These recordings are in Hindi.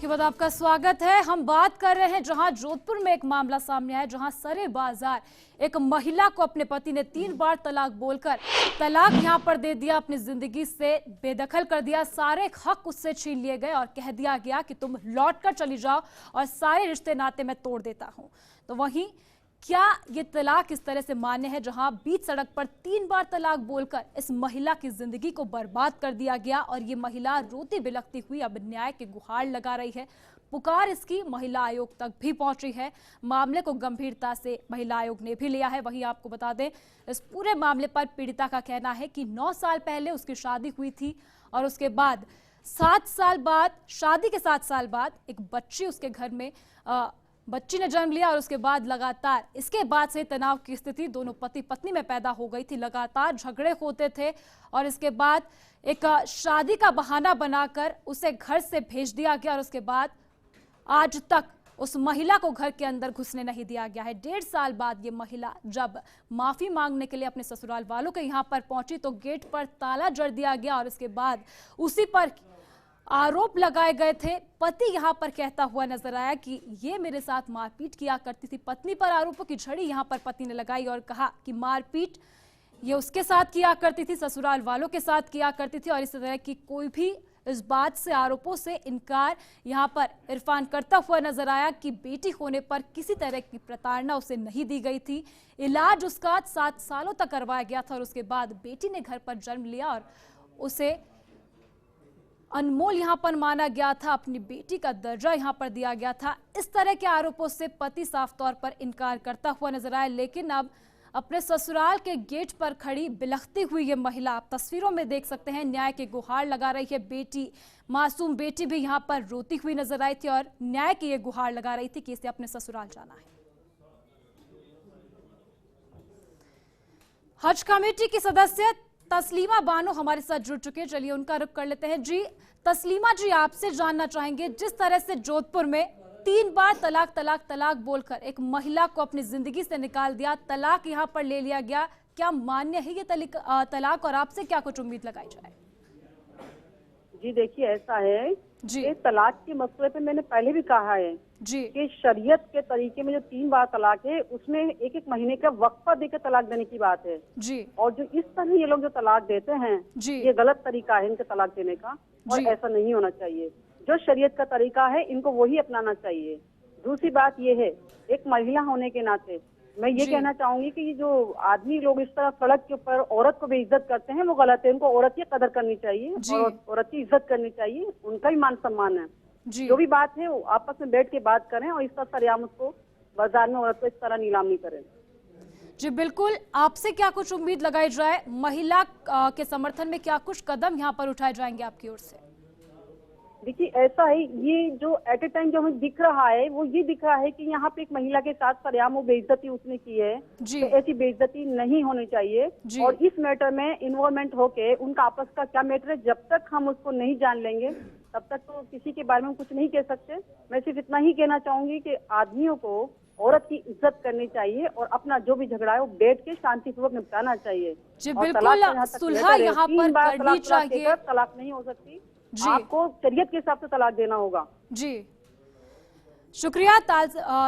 के बाद आपका स्वागत है। हम बात कर रहे हैं जहां जोधपुर में एक मामला सामने आया, जहां सरे बाजार एक महिला को अपने पति ने 3 बार तलाक बोलकर तलाक यहां पर दे दिया, अपनी जिंदगी से बेदखल कर दिया, सारे हक उससे छीन लिए गए और कह दिया गया कि तुम लौट कर चली जाओ और सारे रिश्ते नाते मैं तोड़ देता हूं। तो वहीं क्या ये तलाक इस तरह से मान्य है, जहां बीच सड़क पर 3 बार तलाक बोलकर इस महिला की जिंदगी को बर्बाद कर दिया गया और ये महिला रोती बिलखती हुई अब न्याय की गुहार लगा रही है। पुकार इसकी महिला आयोग तक भी पहुंची है। मामले को गंभीरता से महिला आयोग ने भी लिया है। वहीं आपको बता दें, इस पूरे मामले पर पीड़िता का कहना है कि 9 साल पहले उसकी शादी हुई थी और उसके बाद 7 साल बाद, शादी के 7 साल बाद एक बच्ची उसके घर में बच्ची ने जन्म लिया और उसके बाद लगातार इसके बाद से तनाव की स्थिति दोनों पति पत्नी में पैदा हो गई थी। लगातार झगड़े होते थे और इसके बाद एक शादी का बहाना बनाकर उसे घर से भेज दिया गया और उसके बाद आज तक उस महिला को घर के अंदर घुसने नहीं दिया गया है। 1.5 साल बाद ये महिला जब माफी मांगने के लिए अपने ससुराल वालों के यहाँ पर पहुंची तो गेट पर ताला जड़ दिया गया और इसके बाद उसी पर आरोप लगाए गए थे। पति यहां पर कहता हुआ नजर आया कि ये मेरे साथ मारपीट किया करती थी। पत्नी पर आरोपों की झड़ी यहां पर पति ने लगाई और कहा कि मारपीट ये उसके साथ किया करती थी, ससुराल वालों के साथ किया करती थी और इस तरह की कोई भी इस बात से, आरोपों से इनकार यहां पर इरफान करता हुआ नजर आया कि बेटी होने पर किसी तरह की प्रताड़ना उसे नहीं दी गई थी। इलाज उसका 7 सालों तक करवाया गया था और उसके बाद बेटी ने घर पर जन्म लिया और उसे अनमोल यहां पर माना गया था, अपनी बेटी का दर्जा यहां पर दिया गया था। इस तरह के आरोपों से पति साफ तौर पर इनकार करता हुआ नजर आया, लेकिन अब अपने ससुराल के गेट पर खड़ी बिलखती हुई ये महिला आप तस्वीरों में देख सकते हैं, न्याय की गुहार लगा रही है। बेटी, मासूम बेटी भी यहां पर रोती हुई नजर आई थी और न्याय की ये गुहार लगा रही थी कि इसे अपने ससुराल जाना है। हज कमेटी की सदस्य तस्लीमा बानो हमारे साथ जुड़ चुके हैं, चलिए उनका रुख कर लेते हैं। जी तस्लीमा जी, आपसे जानना चाहेंगे, जिस तरह से जोधपुर में 3 बार तलाक तलाक तलाक बोलकर एक महिला को अपनी जिंदगी से निकाल दिया, तलाक यहां पर ले लिया गया, क्या मान्य है ये तलाक और आपसे क्या कुछ उम्मीद लगाई जाए? जी देखिए, ऐसा है जी, कि तलाक के मसले पे मैंने पहले भी कहा है जी, कि शरीयत के तरीके में जो 3 बार तलाक है उसमें एक एक महीने का वक्फा देकर तलाक देने की बात है। जी, और जो इस तरह ये लोग जो तलाक देते हैं जी, ये गलत तरीका है इनके तलाक देने का और जी, ऐसा नहीं होना चाहिए। जो शरीयत का तरीका है इनको वही अपनाना चाहिए। दूसरी बात ये है, एक महिला होने के नाते मैं ये जी, कहना चाहूंगी कि जो आदमी लोग इस तरह सड़क के ऊपर औरत को बेइज्जत करते हैं वो गलत है। उनको औरत की कदर करनी चाहिए जी, और औरत की इज्जत करनी चाहिए, उनका ही मान सम्मान है। जी, जो भी बात है वो आपस में बैठ के बात करें और इस तरह सरेआम उसको बाजार में औरत को इस तरह नीलाम नहीं करें। जी बिल्कुल। आपसे क्या कुछ उम्मीद लगाई जाए, महिला के समर्थन में क्या कुछ कदम यहाँ पर उठाए जाएंगे आपकी ओर से? देखिए, ऐसा है, ये जो एट ए टाइम जो हमें दिख रहा है वो ये दिख रहा है कि यहाँ पे एक महिला के साथ सरेआम वो बेइज्जती उसने की है। जी, तो ऐसी बेइज्जती नहीं होनी चाहिए जी, और इस मैटर में इन्वॉल्वमेंट होके उनका आपस का क्या मैटर है, जब तक हम उसको नहीं जान लेंगे तब तक तो किसी के बारे में हम कुछ नहीं कह सकते। मैं सिर्फ इतना ही कहना चाहूंगी कि आदमियों को औरत की इज्जत करनी चाहिए और अपना जो भी झगड़ा है वो बैठ के शांतिपूर्वक निपटाना चाहिए। जी और बिल्कुल, तलाक यहाँ तक सुलह बेहतर है। यहाँ 3 पर बार करनी तलाक चाहिए। देकर तलाक नहीं हो सकती, जी, आपको शरीयत के हिसाब से तलाक देना होगा। जी, शुक्रिया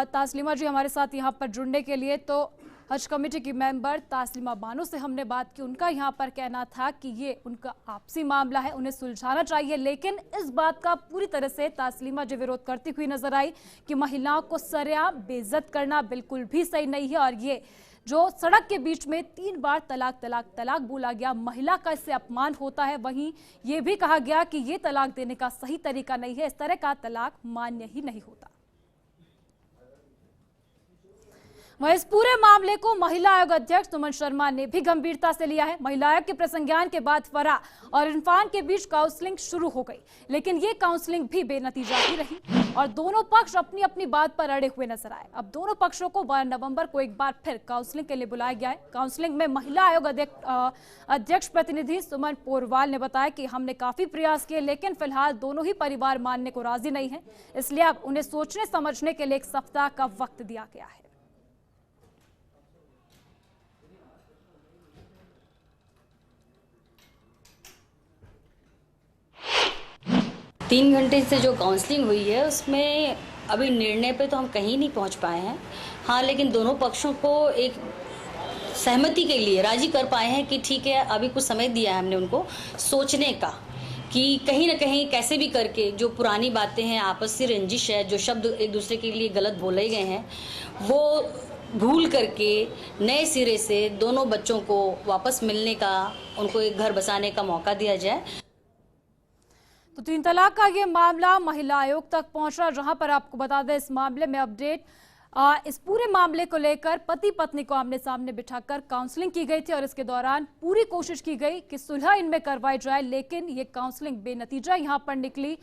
तास्लिमा जी हमारे साथ यहाँ पर जुड़ने के लिए। तो हज कमेटी की मेंबर तास्लिमा बानो से हमने बात की, उनका यहाँ पर कहना था कि ये उनका आपसी मामला है, उन्हें सुलझाना चाहिए, लेकिन इस बात का पूरी तरह से तास्लिमा जी विरोध करती हुई नजर आई कि महिलाओं को सरेआम बेइज्जत करना बिल्कुल भी सही नहीं है और ये जो सड़क के बीच में 3 बार तलाक तलाक तलाक बोला गया, महिला का इससे अपमान होता है। वहीं ये भी कहा गया कि ये तलाक देने का सही तरीका नहीं है, इस तरह का तलाक मान्य ही नहीं होता। वह इस पूरे मामले को महिला आयोग अध्यक्ष सुमन शर्मा ने भी गंभीरता से लिया है। महिला आयोग के प्रसंज्ञान के बाद फरा और इरफान के बीच काउंसलिंग शुरू हो गई, लेकिन ये काउंसलिंग भी बेनतीजा ही रही और दोनों पक्ष अपनी अपनी बात पर अड़े हुए नजर आए। अब दोनों पक्षों को 12 नवंबर को एक बार फिर काउंसलिंग के लिए बुलाया गया है। काउंसलिंग में महिला आयोग अध्यक्ष प्रतिनिधि सुमन पोरवाल ने बताया कि हमने काफी प्रयास किए, लेकिन फिलहाल दोनों ही परिवार मानने को राजी नहीं है, इसलिए अब उन्हें सोचने समझने के लिए 1 सप्ताह का वक्त दिया गया है। 3 घंटे से जो काउंसलिंग हुई है उसमें अभी निर्णय पे तो हम कहीं नहीं पहुंच पाए हैं। हाँ, लेकिन दोनों पक्षों को एक सहमति के लिए राजी कर पाए हैं कि ठीक है, अभी कुछ समय दिया है हमने उनको सोचने का कि कहीं ना कहीं कैसे भी करके जो पुरानी बातें हैं, आपसी रंजिश है, जो शब्द एक दूसरे के लिए गलत बोले गए हैं, वो भूल करके नए सिरे से दोनों बच्चों को वापस मिलने का, उनको एक घर बसाने का मौका दिया जाए। तो 3 तलाक का ये मामला महिला आयोग तक पहुंचा, जहां पर आपको बता दें इस मामले में अपडेट, इस पूरे मामले को लेकर पति पत्नी को आमने सामने बिठाकर काउंसलिंग की गई थी और इसके दौरान पूरी कोशिश की गई कि सुलह इनमें करवाई जाए, लेकिन ये काउंसलिंग बेनतीजा यहां पर निकली।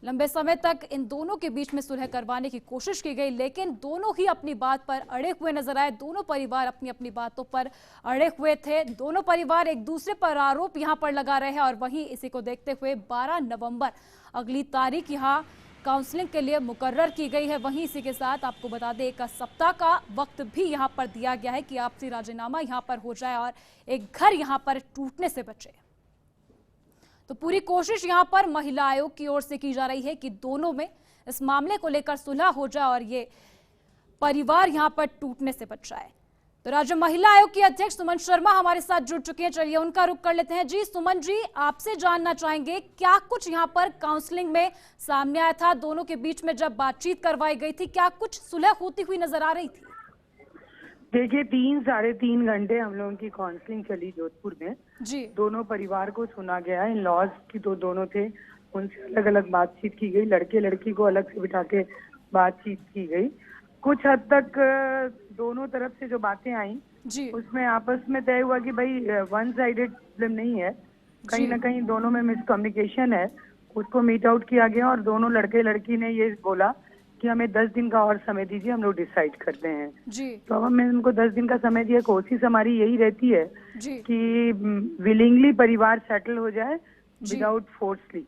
लंबे समय तक इन दोनों के बीच में सुलह करवाने की कोशिश की गई, लेकिन दोनों ही अपनी बात पर अड़े हुए नजर आए। दोनों परिवार अपनी अपनी बातों पर अड़े हुए थे। दोनों परिवार एक दूसरे पर आरोप यहां पर लगा रहे हैं और वहीं इसी को देखते हुए 12 नवंबर अगली तारीख यहां काउंसलिंग के लिए मुकर्रर की गई है। वहीं इसी के साथ आपको बता दें 1 सप्ताह का वक्त भी यहां पर दिया गया है कि आपसी राजीनामा यहां पर हो जाए और एक घर यहां पर टूटने से बचे। तो पूरी कोशिश यहां पर महिला आयोग की ओर से की जा रही है कि दोनों में इस मामले को लेकर सुलह हो जाए और ये परिवार यहां पर टूटने से बच जाए। तो राज्य महिला आयोग की अध्यक्ष सुमन शर्मा हमारे साथ जुड़ चुके हैं। चलिए उनका रुख कर लेते हैं। जी सुमन जी, आपसे जानना चाहेंगे क्या कुछ यहां पर काउंसलिंग में सामने आया था? दोनों के बीच में जब बातचीत करवाई गई थी, क्या कुछ सुलह होती हुई नजर आ रही थी? देखिए, 3-3.5 घंटे हम लोगों की काउंसलिंग चली जोधपुर में जी। दोनों परिवार को सुना गया। इन लॉज की तो दोनों थे, उनसे अलग अलग बातचीत की गई। लड़के लड़की को अलग से बिठा के बातचीत की गई। कुछ हद तक दोनों तरफ से जो बातें आई जी। उसमें आपस में तय हुआ कि भाई वन साइडेड प्रॉब्लम नहीं है, कहीं ना कहीं दोनों में मिसकम्युनिकेशन है। उसको मीट आउट किया गया और दोनों लड़के लड़की ने ये बोला कि हमें 10 दिन का और समय दीजिए, हम लोग डिसाइड करते हैं। जी। तो अब हमने उनको 10 दिन का समय दिया। कोशिश हमारी यही रहती है जी। कि विलिंगली परिवार सेटल हो जाए विदाउट फोर्सली।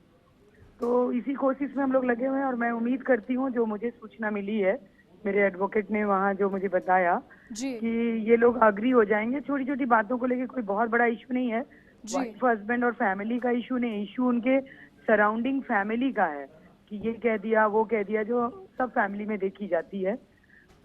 तो इसी कोशिश में हम लोग लगे हुए हैं और मैं उम्मीद करती हूँ, जो मुझे सूचना मिली है मेरे एडवोकेट ने वहाँ जो मुझे बताया जी। कि ये लोग अग्री हो जाएंगे। छोटी छोटी बातों को लेके कोई बहुत बड़ा इशू नहीं है। वाइफ हस्बैंड और फैमिली का इशू नहीं, इशू उनके सराउंडिंग फैमिली का है कि ये कह दिया वो कह दिया, जो सब फैमिली में देखी जाती है।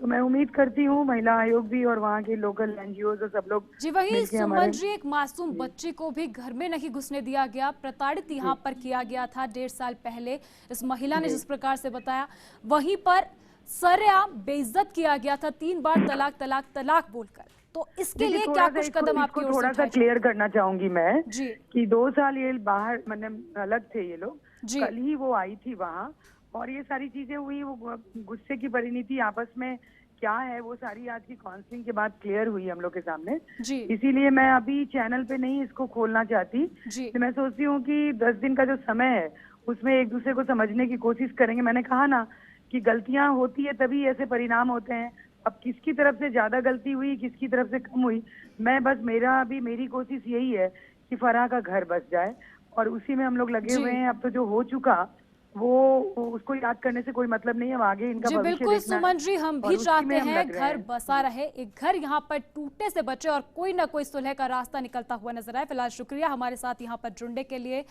तो मैं उम्मीद करती हूँ महिला आयोग भी और वहाँ के लोकल एनजीओ और सब लोग जी। वही सुमन जी, एक मासूम बच्ची को भी घर में नहीं घुसने दिया गया, प्रताड़ित यहाँ पर किया गया था 1.5 साल पहले। इस महिला ने जिस प्रकार से बताया, वहीं पर सरेआम बेइज्जत किया गया था 3 बार तलाक तलाक तलाक बोलकर। तो इसके लिए क्या कुछ कदम आपकी ओर से थोड़ा सा क्लियर करना चाहूंगी मैं जी कि 2 साल ये बाहर मतलब अलग थे ये लोग। जी। कल ही वो आई थी वहाँ और ये सारी चीजें हुई। वो गुस्से की परिणति आपस में क्या है वो सारी आज की काउंसलिंग के बाद क्लियर हुई हम लोग के सामने जी। इसीलिए मैं अभी चैनल पे नहीं इसको खोलना चाहती जी। तो मैं सोचती हूँ कि 10 दिन का जो समय है उसमें एक दूसरे को समझने की कोशिश करेंगे। मैंने कहा ना कि गलतियां होती है तभी ऐसे परिणाम होते हैं। अब किसकी तरफ से ज्यादा गलती हुई, किसकी तरफ से कम हुई, मैं बस मेरी कोशिश यही है कि फराह का घर बस जाए और उसी में हम लोग लगे हुए हैं। अब तो जो हो चुका वो उसको याद करने से कोई मतलब नहीं है, आगे इनका जी भविष्य बिल्कुल देखना सुमन जी, हम भी चाहते हैं घर हैं। बसा रहे, एक घर यहाँ पर टूटने से बचे और कोई ना कोई सुलह का रास्ता निकलता हुआ नजर आए। फिलहाल शुक्रिया हमारे साथ यहाँ पर जुड़ने के लिए।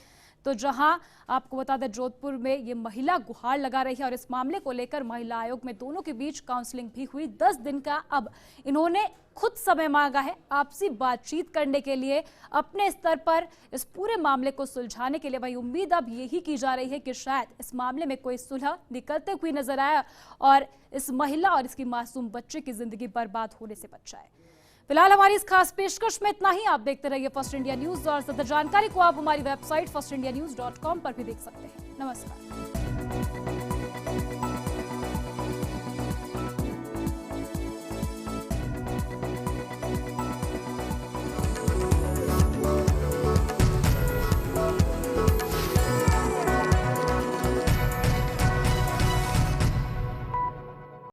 तो जहां आपको बता दें जोधपुर में ये महिला गुहार लगा रही है और इस मामले को लेकर महिला आयोग में दोनों के बीच काउंसलिंग भी हुई 10 दिन का। अब इन्होंने खुद समय मांगा है आपसी बातचीत करने के लिए, अपने स्तर पर इस पूरे मामले को सुलझाने के लिए। वही उम्मीद अब यही की जा रही है कि शायद इस मामले में कोई सुलह निकलते हुए नजर आए और इस महिला और इसकी मासूम बच्चे की जिंदगी बर्बाद होने से बच जाए। फिलहाल हमारी इस खास पेशकश में इतना ही। आप देखते रहिए फर्स्ट इंडिया न्यूज और ज्यादा जानकारी को आप हमारी वेबसाइट firstindianews.com पर भी देख सकते हैं। नमस्कार।